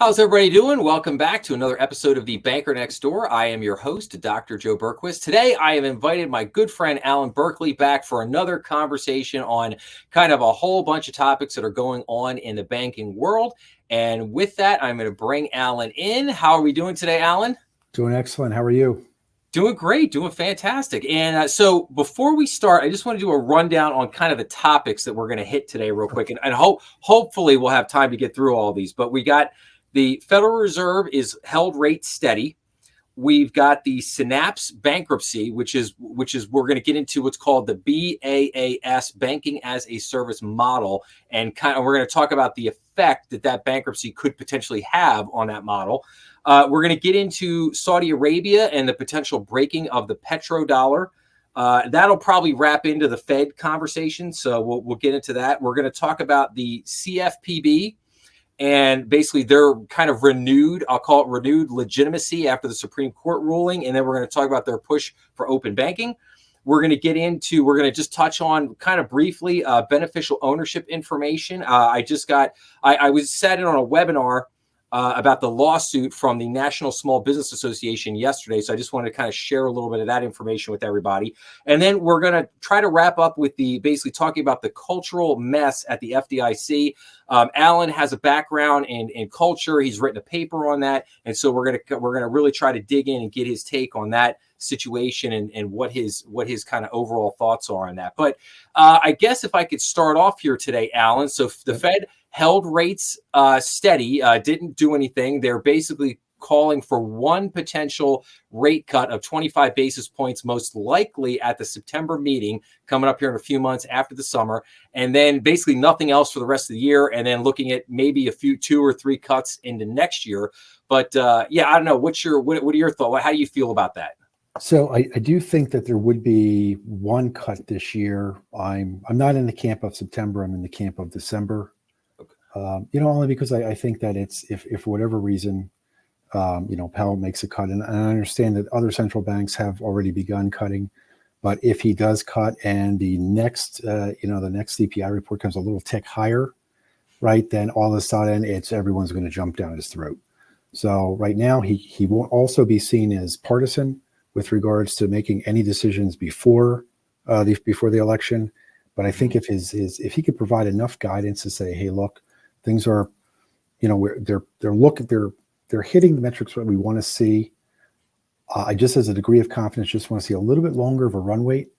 How's everybody doing? Welcome back to another episode of The Banker Next Door. I am your host, Dr. Joe Berquist. Today, I have invited my good friend, Allan Burkley, back for another conversation on kind of a whole bunch of topics that are going on in the banking world. And with that, I'm going to bring Allan in. How are we doing today, Allan? Doing excellent. How are you? Doing great, doing fantastic. And so before we start, I just want to do a rundown on kind of the topics that we're going to hit today real quick. And hopefully we'll have time to get through all these. But we got the Federal Reserve is held rate steady. We've got the Synapse bankruptcy, which is we're going to get into what's called the BaaS, Banking as a Service model, and we're going to talk about the effect that bankruptcy could potentially have on that model. We're going to get into Saudi Arabia and the potential breaking of the petrodollar. That'll probably wrap into the Fed conversation, so we'll get into that. We're going to talk about the CFPB. And basically, they're kind of renewed, I'll call it renewed legitimacy after the Supreme Court ruling. And then we're going to talk about their push for open banking. We're going to just touch on kind of briefly beneficial ownership information. I was sat in on a webinar about the lawsuit from the National Small Business Association yesterday. So I just wanted to kind of share a little bit of that information with everybody. And then we're going to try to wrap up with basically talking about the cultural mess at the FDIC. Allan has a background in culture. He's written a paper on that. And so we're going to really try to dig in and get his take on that situation and what his kind of overall thoughts are on that. But I guess if I could start off here today, Allan. So the Fed held rates steady, didn't do anything. They're basically calling for one potential rate cut of 25 basis points, most likely at the September meeting coming up here in a few months after the summer. And then basically nothing else for the rest of the year. And then looking at maybe two or three cuts into next year. But I don't know. What are your thoughts? How do you feel about that? So I do think that there would be one cut this year. I'm not in the camp of September. I'm in the camp of December. Okay. Only because I think that it's if for whatever reason, Powell makes a cut, and I understand that other central banks have already begun cutting, but if he does cut and the next CPI report comes a little tick higher, right, then all of a sudden everyone's going to jump down his throat. So right now he won't also be seen as partisan with regards to making any decisions before the election. But I think if he could provide enough guidance to say, hey, look, things are, they're hitting the metrics that we want to see. I just, as a degree of confidence, just want to see a little bit longer of a run rate.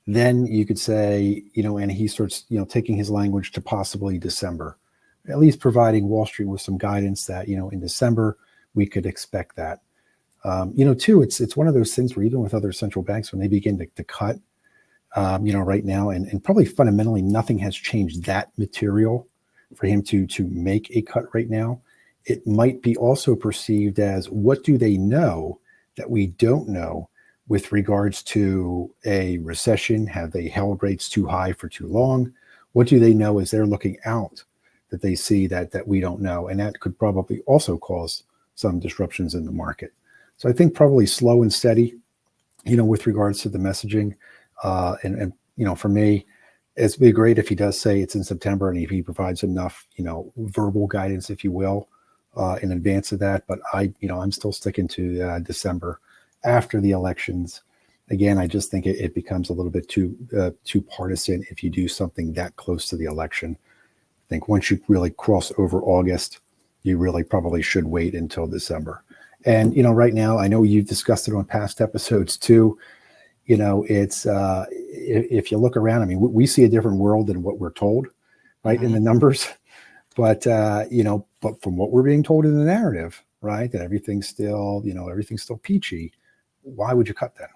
Then you could say, and he starts, taking his language to possibly December, at least providing Wall Street with some guidance that, in December we could expect that. Too, it's one of those things where even with other central banks, when they begin to cut, right now, and probably fundamentally nothing has changed that material for him to make a cut right now. It might be also perceived as, what do they know that we don't know with regards to a recession? Have they held rates too high for too long? What do they know as they're looking out that they see that we don't know? And that could probably also cause some disruptions in the market. So I think probably slow and steady, with regards to the messaging. And for me, it'd be great if he does say it's in September and if he provides enough, verbal guidance, if you will, in advance of that. But I'm still sticking to December after the elections. Again, I just think it becomes a little bit too partisan if you do something that close to the election. I think once you really cross over August, you really probably should wait until December. And, right now, I know you've discussed it on past episodes too. It's if you look around, I mean, we see a different world than what we're told, right, in the numbers. But, but from what we're being told in the narrative, right, that everything's still peachy. Why would you cut that?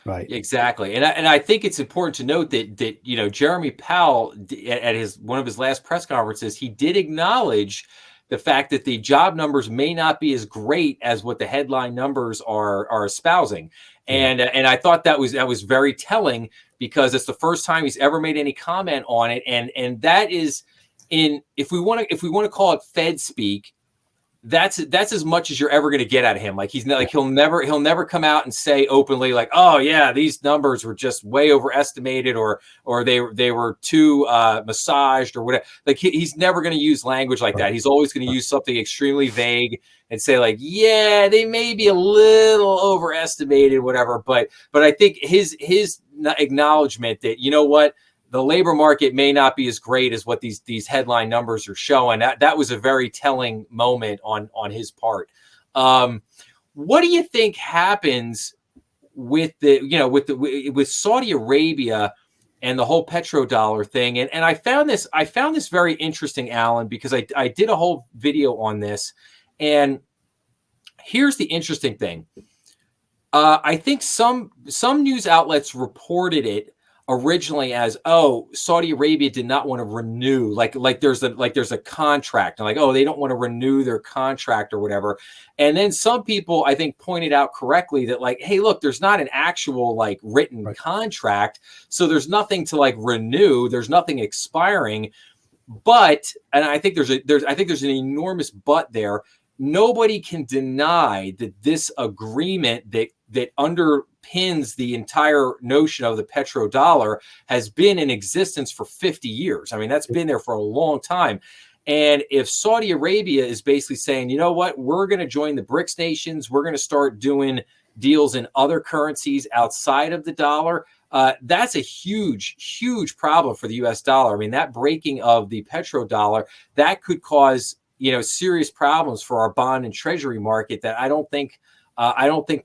Right. Exactly. And I think it's important to note that Jeremy Powell, at one of his last press conferences, he did acknowledge the fact that the job numbers may not be as great as what the headline numbers are espousing. And I thought that was very telling, because it's the first time he's ever made any comment on it. And that is if we want to call it Fed speak, that's as much as you're ever going to get out of him. Like he's not, like he'll never come out and say openly like, oh yeah, these numbers were just way overestimated or they were too massaged or whatever. Like he's never going to use language like that. He's always going to use something extremely vague and say like, yeah, they may be a little overestimated, whatever. But I think his acknowledgement that, you know what, the labor market may not be as great as what these headline numbers are showing. That was a very telling moment on his part. What do you think happens with with Saudi Arabia and the whole petrodollar thing? And I found this very interesting, Allan, because I did a whole video on this. And here's the interesting thing. I think some news outlets reported it originally as, oh, Saudi Arabia did not want to renew, like there's a contract, and like, oh, they don't want to renew their contract or whatever. And then some people, I think, pointed out correctly that like, hey, look, there's not an actual like written contract, so there's nothing to like renew, there's nothing expiring. But, and I think there's an enormous but there. Nobody can deny that this agreement that underpins the entire notion of the petrodollar has been in existence for 50 years. I mean, that's been there for a long time. And if Saudi Arabia is basically saying, you know what, we're going to join the BRICS nations, we're going to start doing deals in other currencies outside of the dollar, that's a huge, huge problem for the US dollar. I mean, that breaking of the petrodollar, that could cause, serious problems for our bond and treasury market that I don't think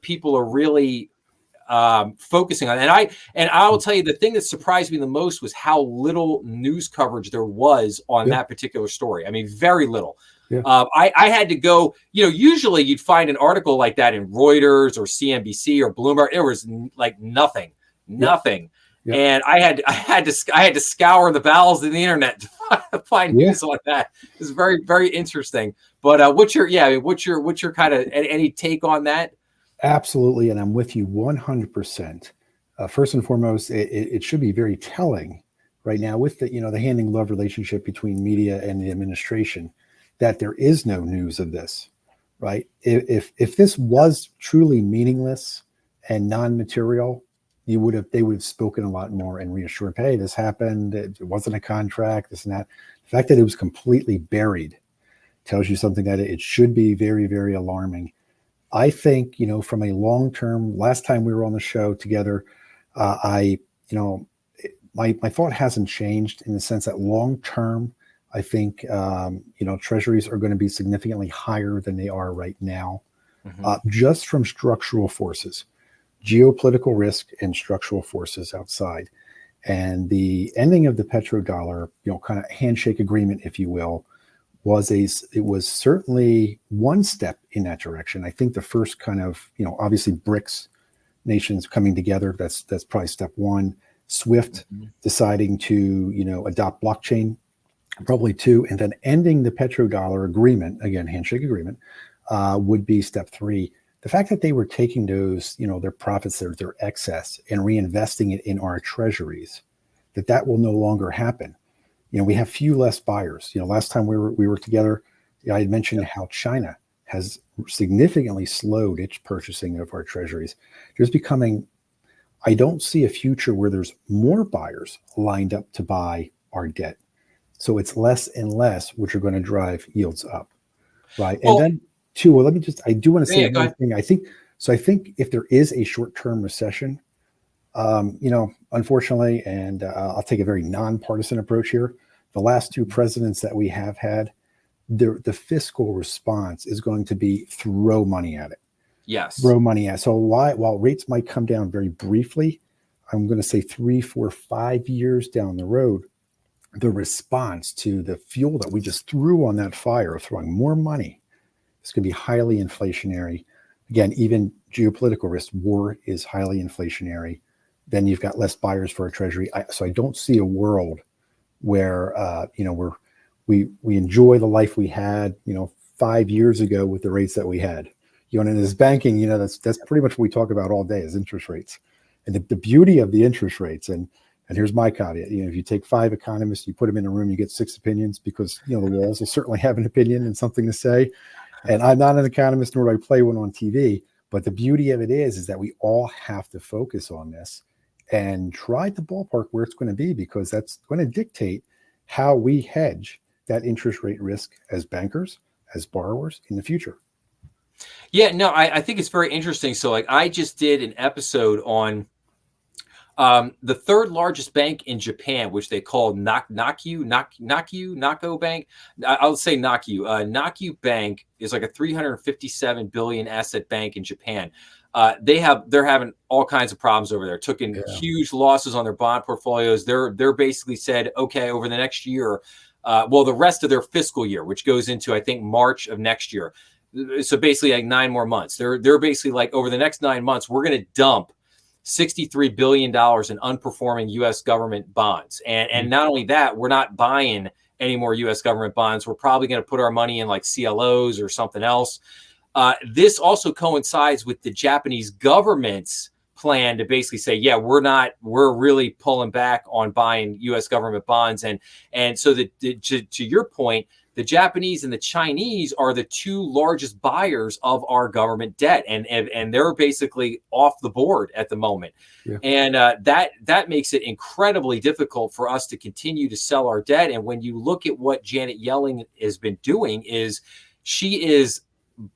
people are really focusing on. And I will tell you, the thing that surprised me the most was how little news coverage there was on that particular story. I mean, very little. Yeah. I had to go, usually you'd find an article like that in Reuters or CNBC or Bloomberg. There was like nothing. Yeah. And I had to scour the bowels of the internet to find news like that. It's very, very interesting. But what's your kind of any take on that? Absolutely, and I'm with you 100%. First and foremost, it should be very telling right now with the the hand in glove relationship between media and the administration that there is no news of this, right? If this was truly meaningless and non-material, they would have spoken a lot more and reassured, hey, this happened, it wasn't a contract, this and that. The fact that it was completely buried tells you something that it should be very, very alarming. I think, from a long-term, last time we were on the show together, my thought hasn't changed in the sense that long-term, I think, treasuries are going to be significantly higher than they are right now, just from structural forces, geopolitical risk and structural forces outside. And the ending of the petrodollar, kind of handshake agreement, if you will, it was certainly one step in that direction. I think the first kind of, obviously BRICS nations coming together, that's probably step one. SWIFT deciding to, adopt blockchain, probably two, and then ending the petrodollar agreement, again, handshake agreement, would be step three. The fact that they were taking those, their profits, their excess, and reinvesting it in our treasuries, that will no longer happen. We have few less buyers. Last time we were together, I had mentioned how China has significantly slowed its purchasing of our treasuries. I don't see a future where there's more buyers lined up to buy our debt. So it's less and less, which are going to drive yields up, right? And then two, I do want to say one thing. I think if there is a short-term recession, unfortunately, and I'll take a very nonpartisan approach here, the last two presidents that we have had, the fiscal response is going to be throw money at it. Yes. Throw money at it. So while rates might come down very briefly, I'm going to say 3, 4, 5 years down the road, the response to the fuel that we just threw on that fire of throwing more money is going to be highly inflationary. Again, even geopolitical risk, war is highly inflationary. Then you've got less buyers for a treasury. So I don't see a world where we enjoy the life we had 5 years ago with the rates that we had. And in this banking, that's pretty much what we talk about all day is interest rates, and the beauty of the interest rates. And here's my caveat: if you take 5 economists, you put them in a room, you get 6 opinions, because the walls will certainly have an opinion and something to say. And I'm not an economist, nor do I play one on TV. But the beauty of it is that we all have to focus on this and try to ballpark where it's going to be, because that's going to dictate how we hedge that interest rate risk as bankers, as borrowers in the future. Yeah, no, I think it's very interesting. So like I just did an episode on the third largest bank in Japan, which they call Nakyu Bank. I'll say Nakyu. Nakyu Bank is like a 357 billion asset bank in Japan. They're having all kinds of problems over there. Took in huge losses on their bond portfolios. They're basically said, okay, over the next year, the rest of their fiscal year, which goes into I think March of next year. So basically like 9 more months. They're basically like, over the next 9 months, we're going to dump $63 billion in unperforming U.S. government bonds. And not only that, we're not buying any more U.S. government bonds. We're probably going to put our money in like CLOs or something else. This also coincides with the Japanese government's plan to basically say, yeah, we're really pulling back on buying U.S. government bonds. And so to your point, the Japanese and the Chinese are the 2 largest buyers of our government debt, and they're basically off the board at the moment. Yeah. And that makes it incredibly difficult for us to continue to sell our debt. And when you look at what Janet Yellen has been doing, is she is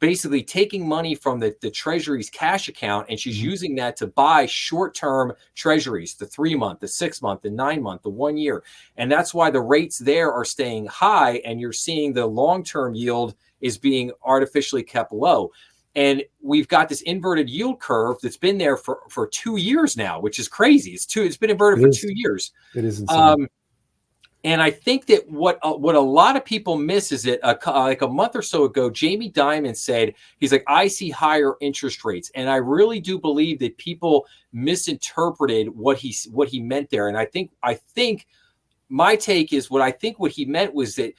basically taking money from the Treasury's cash account, and she's using that to buy short-term treasuries, the 3-month, the 6-month, the 9-month, the 1 year. And that's why the rates there are staying high, and you're seeing the long-term yield is being artificially kept low. And we've got this inverted yield curve that's been there for 2 years now, which is crazy. It's been inverted for 2 years. It is insane. And I think that what a lot of people miss is that like a month or so ago, Jamie Dimon said, he's like, I see higher interest rates. And I really do believe that people misinterpreted what he meant there. And I think my take is what he meant was that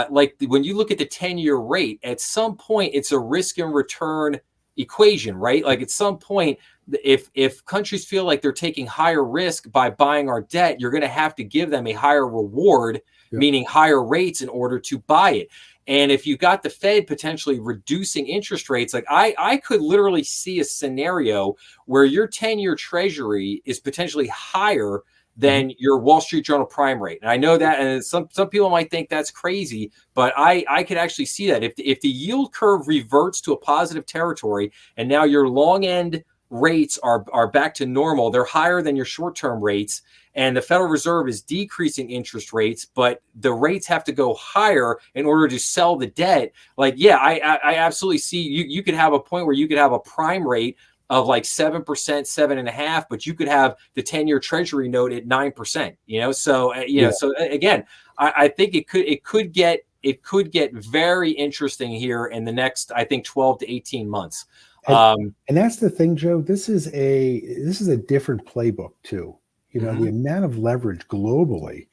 like when you look at the 10-year rate, at some point it's a risk and return equation, right? Like at some point, if countries feel like they're taking higher risk by buying our debt, you're going to have to give them a higher reward, meaning higher rates, in order to buy it. And if you got the Fed potentially reducing interest rates, like I could literally see a scenario where your 10-year treasury is potentially higher than your Wall Street Journal prime rate. And I know that, and some people might think that's crazy, but I could actually see that. If the yield curve reverts to a positive territory, and now your long end rates are back to normal, they're higher than your short-term rates, and the Federal Reserve is decreasing interest rates, but the rates have to go higher in order to sell the debt. Like, yeah, I absolutely see you could have a point where you could have a prime rate of like 7%, 7.5%, but you could have the 10-year treasury note at 9%, so, so again, I think it could get very interesting here in the next, I think, 12 to 18 months. And that's the thing, Joe. This is a different playbook too. The amount of leverage globally,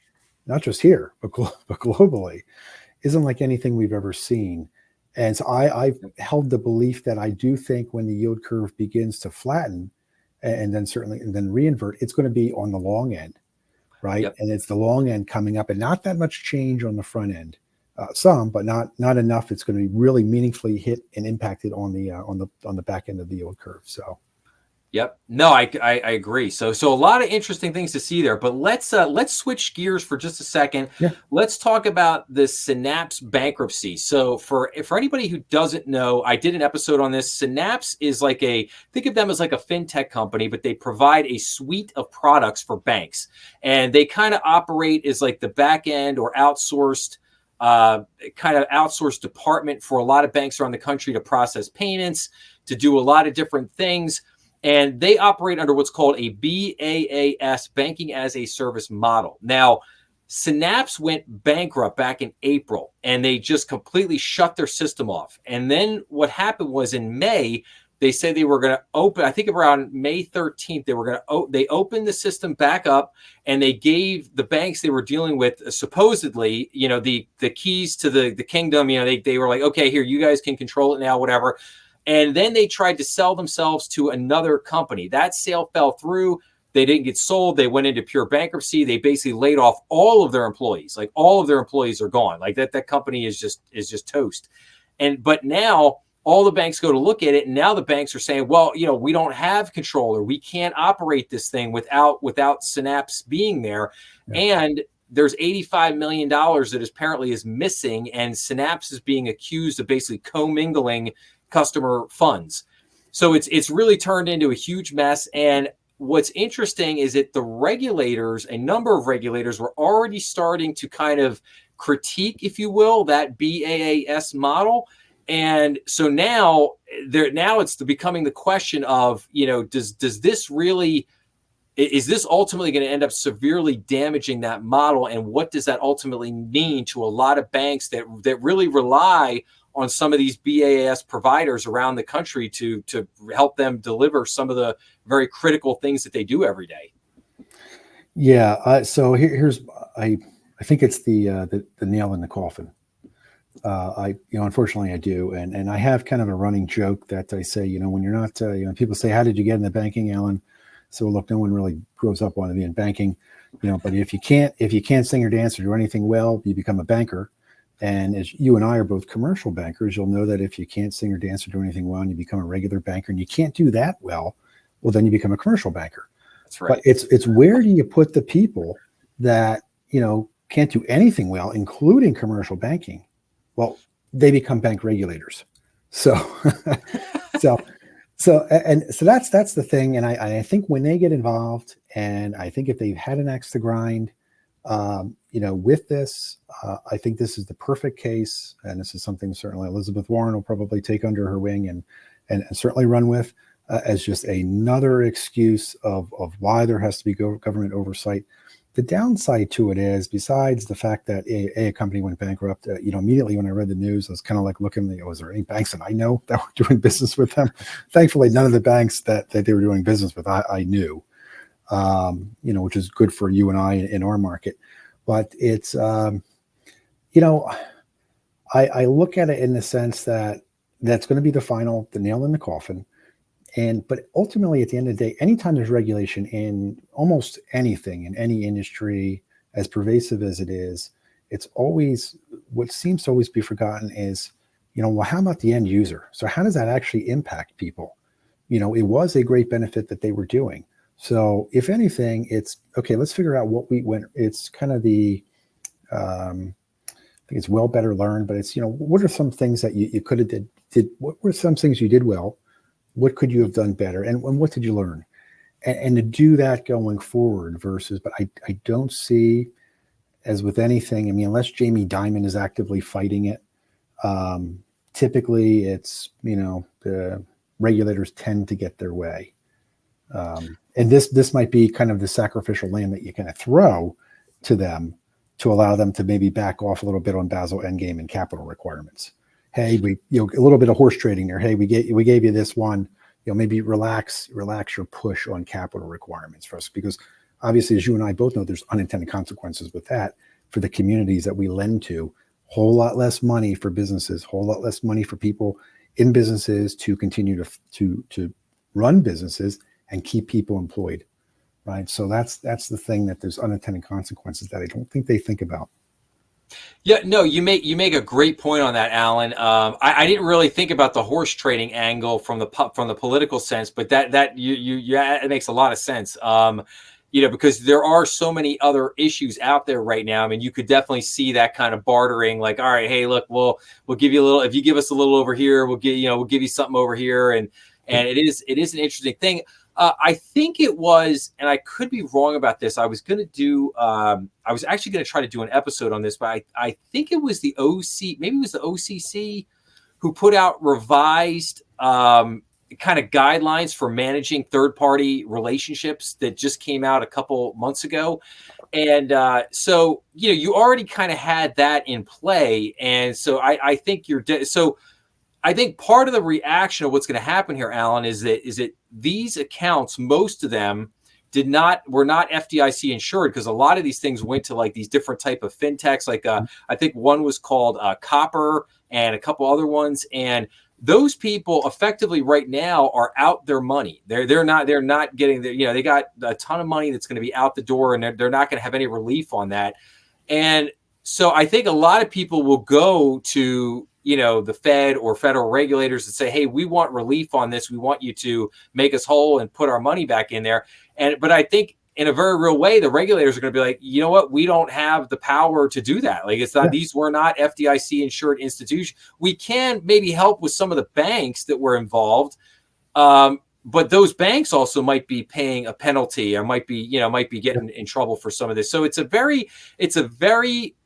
not just here, but globally, isn't like anything we've ever seen. And so I've held the belief that I do think when the yield curve begins to flatten, and then reinvert, it's going to be on the long end, right? Yep. And it's the long end coming up, and not that much change on the front end. Some, but not enough. It's going to be really meaningfully hit and impacted on the back end of the yield curve. So, yep. No, I agree. So a lot of interesting things to see there. But let's switch gears for just a second. Yeah. Let's talk about the Synapse bankruptcy. So for anybody who doesn't know, I did an episode on this. Synapse is think of them as like a fintech company, but they provide a suite of products for banks, and they kind of operate as like the back end or outsourced department for a lot of banks around the country to process payments, to do a lot of different things. And they operate under what's called a BaaS, banking as a service model. Now, Synapse went bankrupt back in April, and they just completely shut their system off. And then what happened was in May, they said they were going to open, I think around May 13th, they opened the system back up, and they gave the banks they were dealing with supposedly, the keys to the kingdom. They were like, okay, here, you guys can control it now, whatever. And then they tried to sell themselves to another company. That sale fell through. They didn't get sold. They went into pure bankruptcy. They basically laid off all of their employees. Like all of their employees are gone. Like that company is just toast. But now all the banks go to look at it, and now the banks are saying, well, we don't have control, or we can't operate this thing without Synapse being there. Yeah. And there's $85 million that apparently is missing, and Synapse is being accused of basically commingling customer funds. So it's really turned into a huge mess. And what's interesting is that a number of regulators were already starting to kind of critique, if you will, that BAAS model. And so now it's becoming the question of, does this really, is this ultimately going to end up severely damaging that model? And what does that ultimately mean to a lot of banks that really rely on some of these BAAS providers around the country to help them deliver some of the very critical things that they do every day? Yeah. So I think it's the nail in the coffin. Unfortunately I do. And I have kind of a running joke that I say, when you're not, people say, how did you get into banking, Allan? So look, no one really grows up wanting to be in banking, but if you can't sing or dance or do anything well, you become a banker. And as you and I are both commercial bankers, you'll know that if you can't sing or dance or do anything well and you become a regular banker and you can't do that well, then you become a commercial banker. That's right. But it's where do you put the people that, can't do anything well, including commercial banking? Well, they become bank regulators. So that's the thing. And I think when they get involved, and I think if they've had an axe to grind, with this, I think this is the perfect case. And this is something certainly Elizabeth Warren will probably take under her wing and certainly run with as just another excuse of why there has to be government oversight. The downside to it is, besides the fact that a company went bankrupt, immediately when I read the news, I was kind of like looking, was there any banks that I know that were doing business with them? Thankfully, none of the banks that they were doing business with, I knew, which is good for you and I in our market. But it's, I look at it in the sense that that's going to be the nail in the coffin. But ultimately, at the end of the day, anytime there's regulation in almost anything, in any industry, as pervasive as it is, it's always, what seems to always be forgotten is, well, how about the end user? So how does that actually impact people? It was a great benefit that they were doing. So if anything, it's, okay, let's figure out it's kind of I think it's well better learned, but it's, what are some things that you could have did, what were some things you did well? What could you have done better? And what did you learn? And to do that going forward but I don't see, as with anything, unless Jamie Dimon is actively fighting it, typically it's, the regulators tend to get their way. And this might be kind of the sacrificial lamb that you kind of throw to them to allow them to maybe back off a little bit on Basel Endgame and capital requirements. Hey, a little bit of horse trading there. Hey, we gave you this one, maybe relax your push on capital requirements for us, because obviously, as you and I both know, there's unintended consequences with that for the communities that we lend to. Whole lot less money for businesses, whole lot less money for people in businesses to continue to run businesses and keep people employed, right? So that's the thing, that there's unintended consequences that I don't think they think about. Yeah, no, you make a great point on that, Allan. I didn't really think about the horse trading angle from the political sense, but it makes a lot of sense. Because there are so many other issues out there right now. You could definitely see that kind of bartering, like, all right, hey, look, we'll give you a little, if you give us a little over here, we'll give you something over here, and it is an interesting thing. I think it was, and I could be wrong about this, I was actually going to try to do an episode on this, but I think it was the OCC who put out revised kind of guidelines for managing third-party relationships that just came out a couple months ago. And so, you already kind of had that in play. And so I think I think part of the reaction of what's going to happen here, Allan, is that these accounts, most of them were not FDIC insured, because a lot of these things went to like these different type of fintechs. Like I think one was called Copper, and a couple other ones. And those people effectively right now are out their money. They're not getting they got a ton of money that's going to be out the door, and they're not going to have any relief on that. And so I think a lot of people will go to the Fed or federal regulators that say, hey, we want relief on this. We want you to make us whole and put our money back in there. But I think in a very real way, the regulators are going to be like, you know what? We don't have the power to do that. Like, it's not, these were not FDIC insured institutions. We can maybe help with some of the banks that were involved. But those banks also might be paying a penalty, or might be getting in trouble for some of this. So it's a very,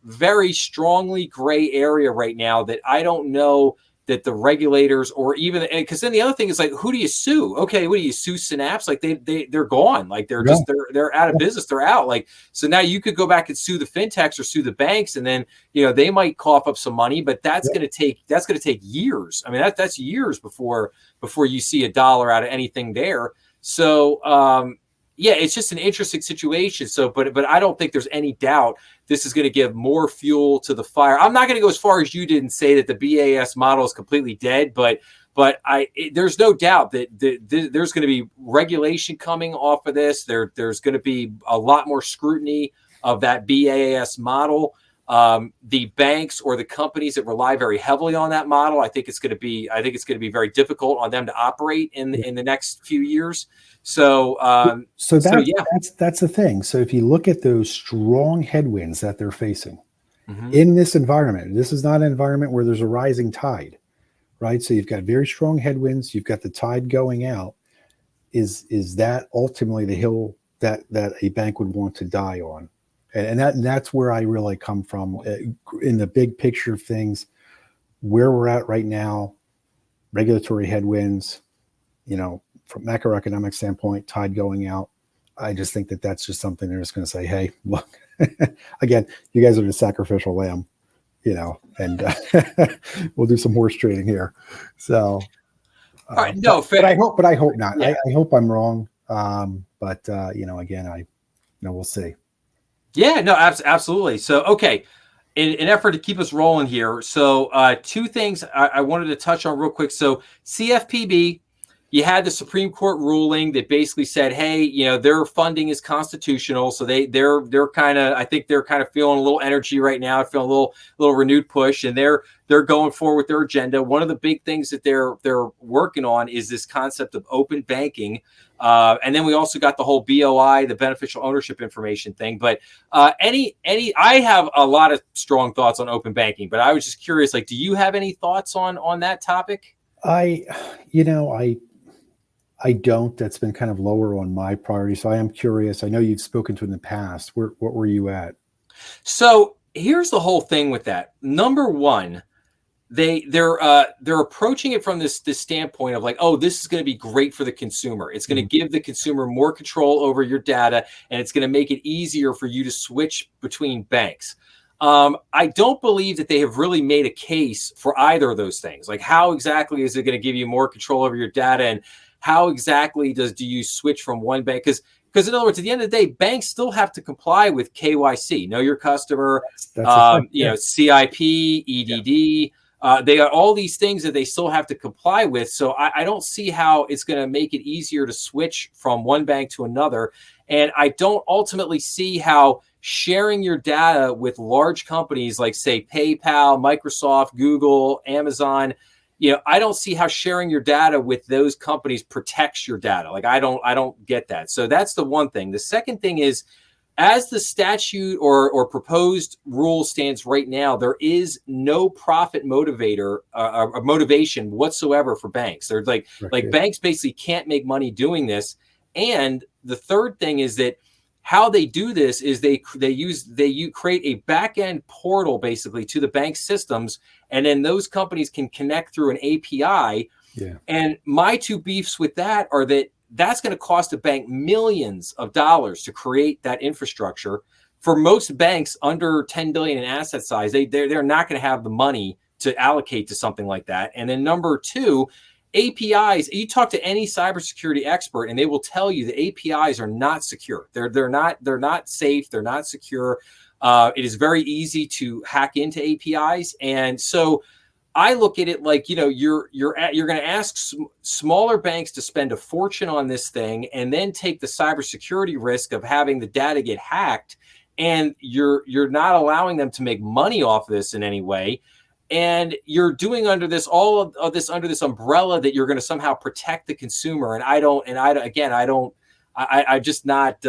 very strongly gray area right now that I don't know that the regulators, or even, because then the other thing is like, who do you sue? Okay, what do you sue? Synapse? Like they're gone. Like they're out of business. They're out. Like, so now you could go back and sue the fintechs or sue the banks, and then they might cough up some money, but that's going to take years. I mean, that's years before you see a dollar out of anything there. So it's just an interesting situation. So, but I don't think there's any doubt this is going to give more fuel to the fire. I'm not going to go as far as you did and say that the BAS model is completely dead, but there's no doubt that there's going to be regulation coming off of this. There's going to be a lot more scrutiny of that BAS model. The banks or the companies that rely very heavily on that model, I think it's going to be very difficult on them to operate in the next few years. So that's the thing. So if you look at those strong headwinds that they're facing in this environment, this is not an environment where there's a rising tide, right? So you've got very strong headwinds. You've got the tide going out. Is that ultimately the hill that a bank would want to die on? And that's where I really come from in the big picture of things, where we're at right now, regulatory headwinds, from macroeconomic standpoint, tide going out. I just think that that's just something they're just going to say, hey, look, again, you guys are the sacrificial lamb, and we'll do some horse trading here. So, all right, no, but I hope not. Yeah. I hope I'm wrong. Again, we'll see. Yeah, no, absolutely. So, okay, in an effort to keep us rolling here, so two things I wanted to touch on real quick. So, CFPB, you had the Supreme Court ruling that basically said, hey, their funding is constitutional. So they're kind of, I think they're kind of feeling a little energy right now, feeling a little renewed push, and they're going forward with their agenda. One of the big things that they're working on is this concept of open banking. And then we also got the whole BOI, the beneficial ownership information thing. But I have a lot of strong thoughts on open banking, but I was just curious, like, do you have any thoughts on that topic? I don't. That's been kind of lower on my priority. So I am curious. I know you've spoken to in the past. What were you at? So here's the whole thing with that. Number one, they're approaching it from this standpoint of like, oh, this is going to be great for the consumer. It's going to give the consumer more control over your data, and it's going to make it easier for you to switch between banks. I don't believe that they have really made a case for either of those things. Like, how exactly is it going to give you more control over your data, and how exactly do you switch from one bank? Because in other words, at the end of the day, banks still have to comply with KYC, know your customer, CIP, EDD. They got all these things that they still have to comply with. So I don't see how it's going to make it easier to switch from one bank to another. And I don't ultimately see how sharing your data with large companies like, say, PayPal, Microsoft, Google, Amazon, I don't see how sharing your data with those companies protects your data. Like, I don't get that. So that's the one thing. The second thing is, as the statute or proposed rule stands right now, there is no profit motivator or motivation whatsoever for banks. They're like banks basically can't make money doing this. And the third thing is that how they do this is they create a back-end portal basically to the bank systems, and then those companies can connect through an API. Yeah. And my two beefs with that are that's going to cost a bank millions of dollars to create that infrastructure. For most banks under 10 billion in asset size, they're not going to have the money to allocate to something like that. And then number two, APIs, you talk to any cybersecurity expert and they will tell you that APIs are not secure. They're not safe. They're not secure. It is very easy to hack into APIs. And so I look at it like, you're going to ask smaller banks to spend a fortune on this thing and then take the cybersecurity risk of having the data get hacked. And you're not allowing them to make money off of this in any way. and you're doing under this all of this under this umbrella that you're going to somehow protect the consumer. And I'm just not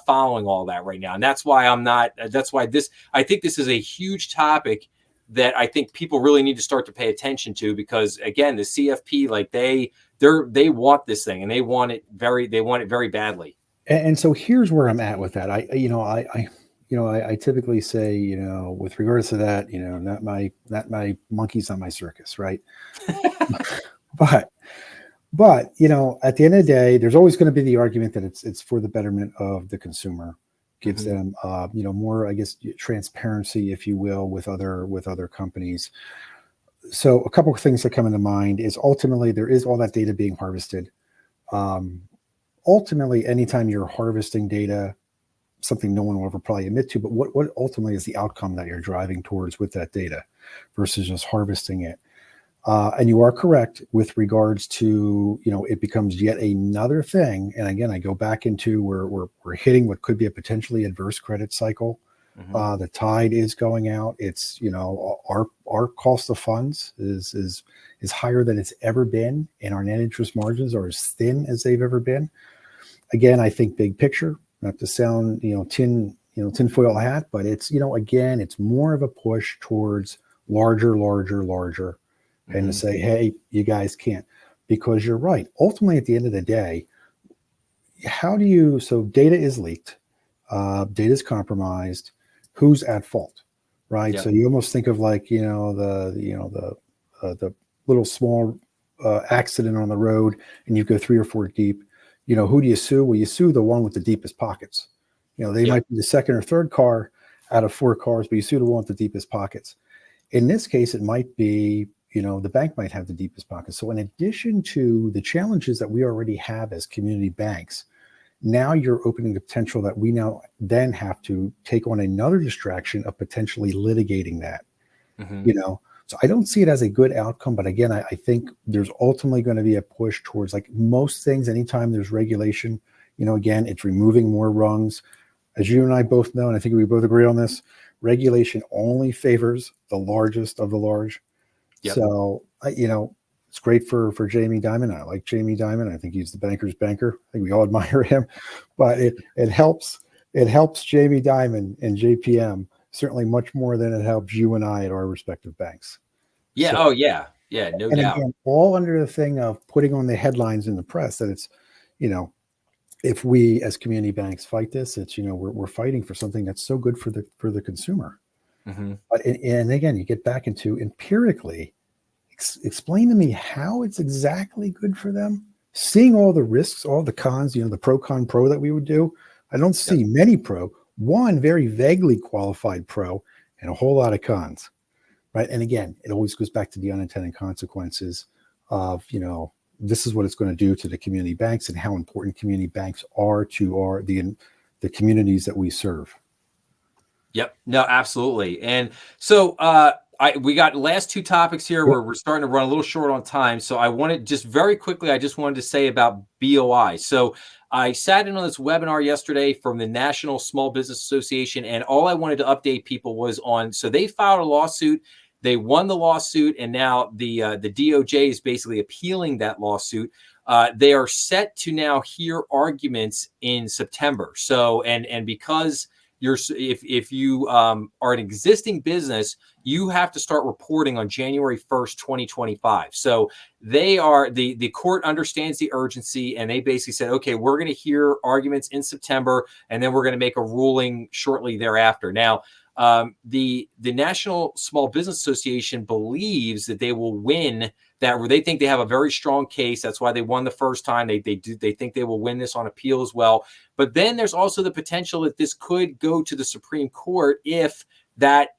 following all that right now. And that's why I think this is a huge topic that I think people really need to start to pay attention to, because again, the CFP, like they want this thing, and they want it very badly. And so here's where I'm at with that. I typically say, with regards to that, not my monkeys on my circus, right? but at the end of the day, there's always going to be the argument that it's for the betterment of the consumer, gives them more, I guess, transparency, if you will, with other companies. So a couple of things that come into mind is ultimately there is all that data being harvested. Ultimately, anytime you're harvesting data, something no one will ever probably admit to, but what ultimately is the outcome that you're driving towards with that data versus just harvesting it? And you are correct with regards to, it becomes yet another thing. And again, I go back into we're hitting what could be a potentially adverse credit cycle. The tide is going out. It's, our cost of funds is higher than it's ever been, and our net interest margins are as thin as they've ever been. Again, I think big picture, not to sound, tinfoil hat, but it's, again, it's more of a push towards larger, and to say, hey, you guys can't, because you're right. Ultimately, at the end of the day, so data is leaked, data is compromised. Who's at fault, right? Yep. So you almost think of like, the little small accident on the road, and you go 3 or 4 deep. Who do you sue? Well, you sue the one with the deepest pockets. They might be the second or third car out of 4 cars, but you sue the one with the deepest pockets. In this case, it might be, the bank might have the deepest pockets. So in addition to the challenges that we already have as community banks, now you're opening the potential that we now then have to take on another distraction of potentially litigating that, So I don't see it as a good outcome. But again, I think there's ultimately going to be a push towards, like most things, anytime there's regulation, again, it's removing more rungs. As you and I both know, and I think we both agree on this, regulation only favors the largest of the large. Yep. So, it's great for Jamie Dimon. I like Jamie Dimon. I think he's the banker's banker. I think we all admire him, but it helps Jamie Dimon and JPM certainly much more than it helps you and I at our respective banks. Yeah. So, no doubt. Again, all under the thing of putting on the headlines in the press that it's, if we as community banks fight this, it's, we're fighting for something that's so good for the consumer. But and again, you get back into empirically. Explain to me how it's exactly good for them. Seeing all the risks, all the cons, the pro that we would do. I don't see many pro. One very vaguely qualified pro, and a whole lot of cons, right? And again, it always goes back to the unintended consequences of, this is what it's going to do to the community banks and how important community banks are to the communities that we serve. Yep. No, absolutely. And so we got last 2 topics here where we're starting to run a little short on time. So I wanted just very quickly, I just wanted to say about BOI. So I sat in on this webinar yesterday from the National Small Business Association, and all I wanted to update people was so they filed a lawsuit. They won the lawsuit, and now the DOJ is basically appealing that lawsuit. They are set to now hear arguments in September. So, and because if you are an existing business, you have to start reporting on January 1st, 2025. So the court understands the urgency, and they basically said, okay, we're going to hear arguments in September, and then we're going to make a ruling shortly thereafter. Now, the National Small Business Association believes that they will win that. They think they have a very strong case. That's why they won the first time. They think they will win this on appeal as well. But then there's also the potential that this could go to the Supreme Court if that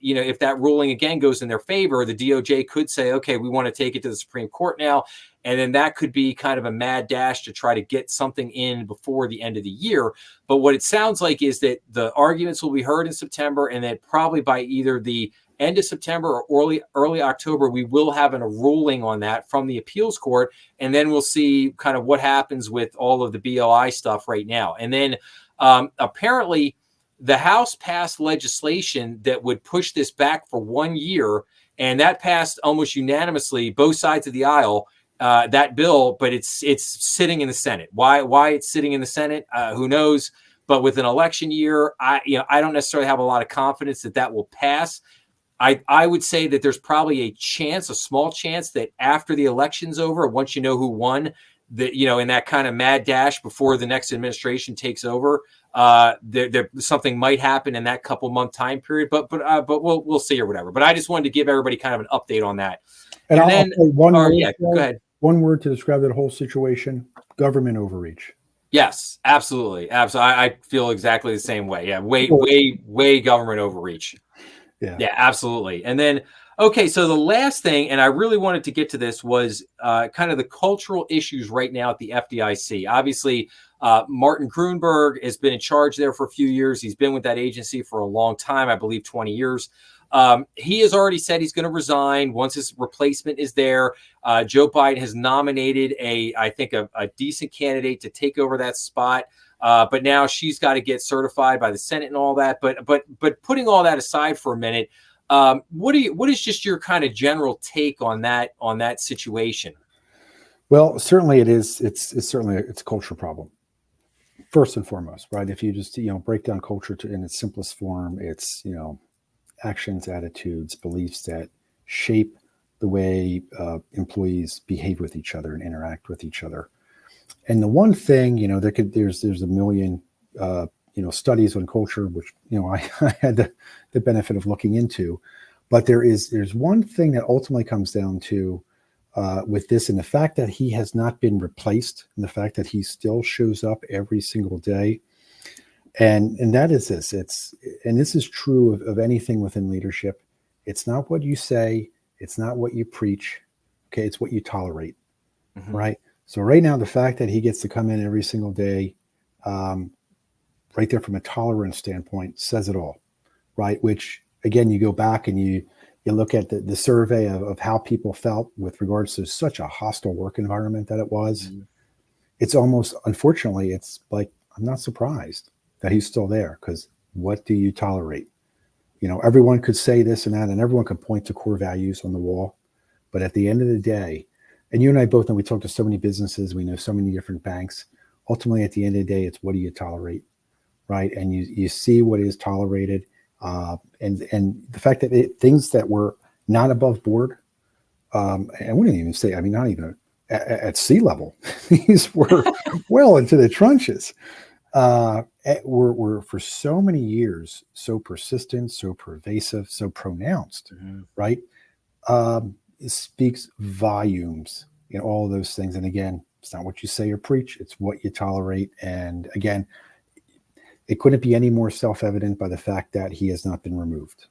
ruling again goes in their favor. The DOJ could say, okay, we want to take it to the Supreme Court now. And then that could be kind of a mad dash to try to get something in before the end of the year. But what it sounds like is that the arguments will be heard in September, and that probably by either the end of September or early October, we will have a ruling on that from the appeals court. And then we'll see kind of what happens with all of the BOI stuff right now. And then apparently the House passed legislation that would push this back for 1 year. and that passed almost unanimously, both sides of the aisle. That bill, but it's sitting in the Senate. Why it's sitting in the Senate? Who knows? But with an election year, I don't necessarily have a lot of confidence that will pass. I would say that there's probably a small chance that after the election's over, once you know who won, that in that kind of mad dash before the next administration takes over, there something might happen in that couple month time period. But we'll see or whatever. But I just wanted to give everybody kind of an update on that. And I'll say one word. Yeah, go ahead. One word to describe that whole situation: government overreach. Yes, absolutely. I feel exactly the same way. Yeah, way government overreach. Yeah, absolutely. And then, okay, so the last thing, and I really wanted to get to this, was kind of the cultural issues right now at the FDIC. Obviously, Martin Grunberg has been in charge there for a few years. He's been with that agency for a long time, I believe 20 years. He has already said he's going to resign once his replacement is there. Joe Biden has nominated I think a decent candidate to take over that spot. But now she's got to get certified by the Senate and all that. But putting all that aside for a minute, what is just your kind of general take on that situation? Well, certainly it is. It's certainly a culture problem. First and foremost, right? If you just break down culture in its simplest form, it's actions, attitudes, beliefs that shape the way employees behave with each other and interact with each other. And the one thing, there's a million, studies on culture, which, I had the benefit of looking into, but there's one thing that ultimately comes down to with this, and the fact that he has not been replaced, and the fact that he still shows up every single day. And that is this. And this is true of anything within leadership. It's not what you say. It's not what you preach. Okay. It's what you tolerate. Mm-hmm. Right. So right now, the fact that he gets to come in every single day, right there from a tolerance standpoint, says it all. Right. Which, again, you go back and you look at the survey of how people felt with regards to such a hostile work environment that it was. Mm-hmm. It's almost, unfortunately, it's like, I'm not surprised that he's still there, because what do you tolerate? Everyone could say this and that, and everyone could point to core values on the wall. But at the end of the day, and you and I both know, we talk to so many businesses, we know so many different banks. Ultimately, at the end of the day, it's what do you tolerate, right? And you see what is tolerated, and the fact that things that were not above board, and we didn't even say, not even at sea level, these were well into the trenches. Were for so many years so persistent, so pervasive, so pronounced, mm-hmm. right? It speaks volumes in all of those things. And again, it's not what you say or preach, it's what you tolerate. And again, it couldn't be any more self-evident by the fact that he has not been removed.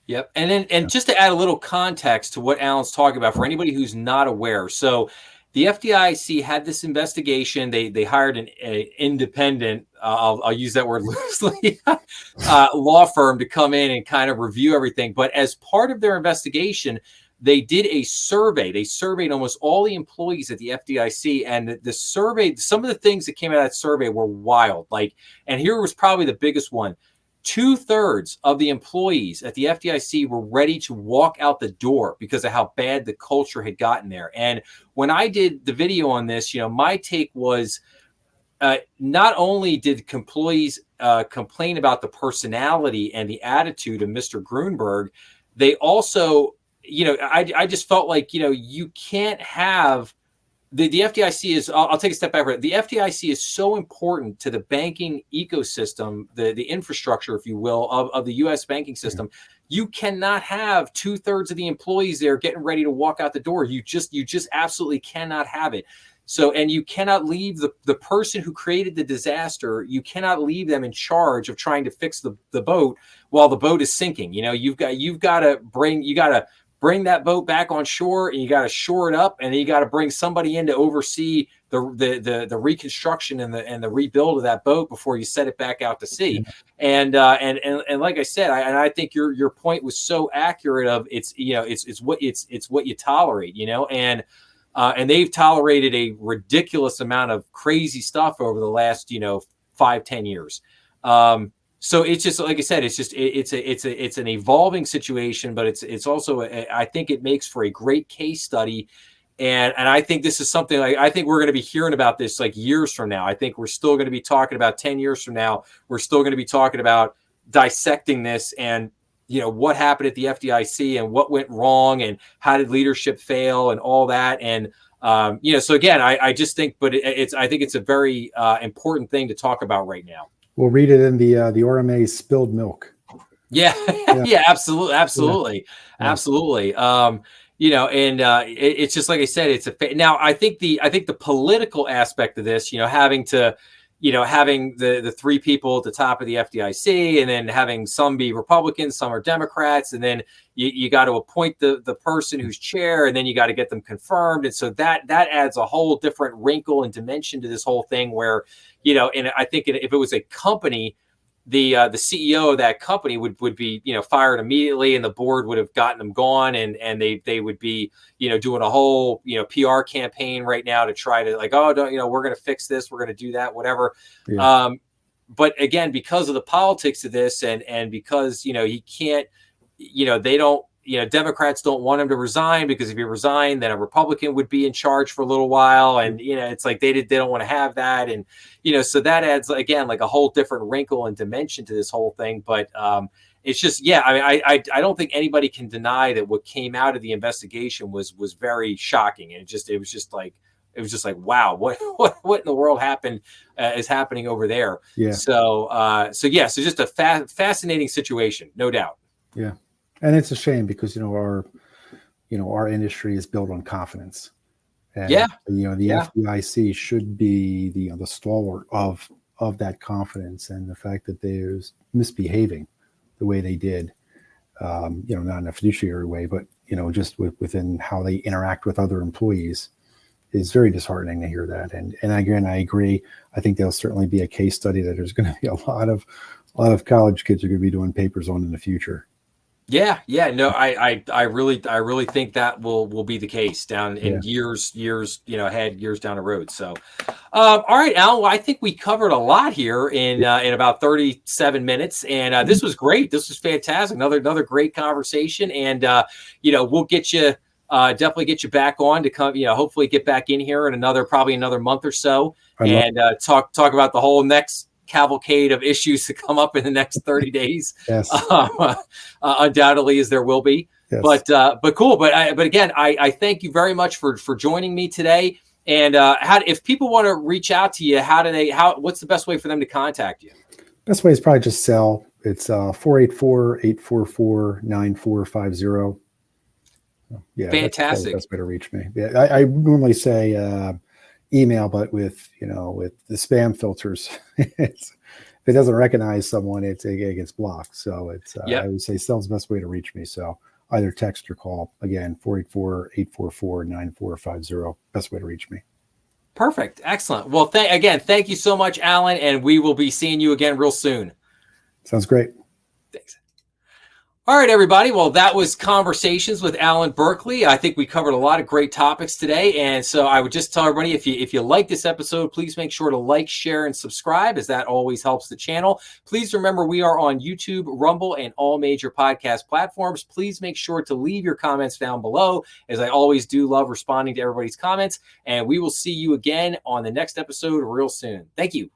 Yep. And just to add a little context to what Allan's talking about, for anybody who's not aware. So the FDIC had this investigation. They hired an independent, I'll use that word loosely, law firm to come in and kind of review everything. But as part of their investigation, they did a survey. They surveyed almost all the employees at the FDIC, and the survey, some of the things that came out of that survey were wild. And here was probably the biggest one. 2/3 of the employees at the FDIC were ready to walk out the door because of how bad the culture had gotten there. And when I did the video on this, my take was not only did employees complain about the personality and the attitude of Mr. Grunberg, they also, I just felt like, you can't have the FDIC is, I'll take a step back. The FDIC is so important to the banking ecosystem, the infrastructure, if you will, of the U.S. banking system. You cannot have 2/3 of the employees there getting ready to walk out the door. You just absolutely cannot have it. So, and you cannot leave the person who created the disaster, you cannot leave them in charge of trying to fix the boat while the boat is sinking. You've got to bring that boat back on shore, and you got to shore it up, and then you got to bring somebody in to oversee the reconstruction and the rebuild of that boat before you set it back out to sea. And like I said, I think your point was so accurate. Of it's what you tolerate, and they've tolerated a ridiculous amount of crazy stuff over the last 5-10 years. So it's just like I said, it's an evolving situation, but it's also I think it makes for a great case study, and I think this is something like I think we're going to be hearing about this like years from now. I think we're still going to be talking about 10 years from now. We're still going to be talking about dissecting this and what happened at the FDIC and what went wrong and how did leadership fail and all that. And so again, I just think, but I think it's a very important thing to talk about right now. We'll read it in the RMA spilled milk. Yeah, yeah, absolutely, absolutely, Yeah. absolutely. It's just like I said, it's now I think the political aspect of this, having the three people at the top of the FDIC, and then having some be Republicans, some are Democrats, and then you got to appoint the person who's chair, and then you got to get them confirmed, and so that adds a whole different wrinkle and dimension to this whole thing. Where and I think if it was a company, the CEO of that company would be fired immediately, and the board would have gotten them gone, and they would be doing a whole PR campaign right now to try to like, oh, don't we're going to fix this, we're going to do that, whatever. Yeah. But again, because of the politics of this, and because he can't, they don't. Democrats don't want him to resign, because if he resigned, then a Republican would be in charge for a little while. And, it's like they don't want to have that. And, so that adds, again, like a whole different wrinkle and dimension to this whole thing. But it's just, I mean, I don't think anybody can deny that what came out of the investigation was very shocking. And it was just like, wow, what in the world happened is happening over there. Yeah. So just a fascinating situation, no doubt. Yeah. And it's a shame because, our industry is built on confidence. And, the FDIC should be the stalwart of that confidence, and the fact that they're misbehaving the way they did, not in a fiduciary way, but, just within how they interact with other employees is very disheartening to hear that. And again, I agree. I think there'll certainly be a case study that there's going to be a lot of college kids are going to be doing papers on in the future. Yeah. No, I really think that will be the case down in years ahead, years down the road. So, all right, Allan, well, I think we covered a lot here in about 37 minutes, and this was great. This was fantastic. Another great conversation, and we'll get you definitely get you back on to come. Hopefully get back in here in probably another month or so, and talk about the whole next cavalcade of issues to come up in the next 30 days. Yes. Undoubtedly, as there will be. Yes. But cool. But again, I thank you very much for joining me today. And if people want to reach out to you, what's the best way for them to contact you? Best way is probably just cell. It's 484-844-9450. Yeah, fantastic. That's the best way to reach me. Yeah, I normally say email, but with the spam filters, if it doesn't recognize someone, it gets blocked. So it's I would say cell's the best way to reach me. So either text or call. Again, 484-844-9450. Best way to reach me. Perfect. Excellent. Well, thank you so much, Allan, and we will be seeing you again real soon. Sounds great. Thanks. All right, everybody. Well, that was Conversations with Allan Burkley. I think we covered a lot of great topics today. And so I would just tell everybody, if you like this episode, please make sure to like, share, and subscribe, as that always helps the channel. Please remember, we are on YouTube, Rumble, and all major podcast platforms. Please make sure to leave your comments down below, as I always do love responding to everybody's comments. And we will see you again on the next episode real soon. Thank you.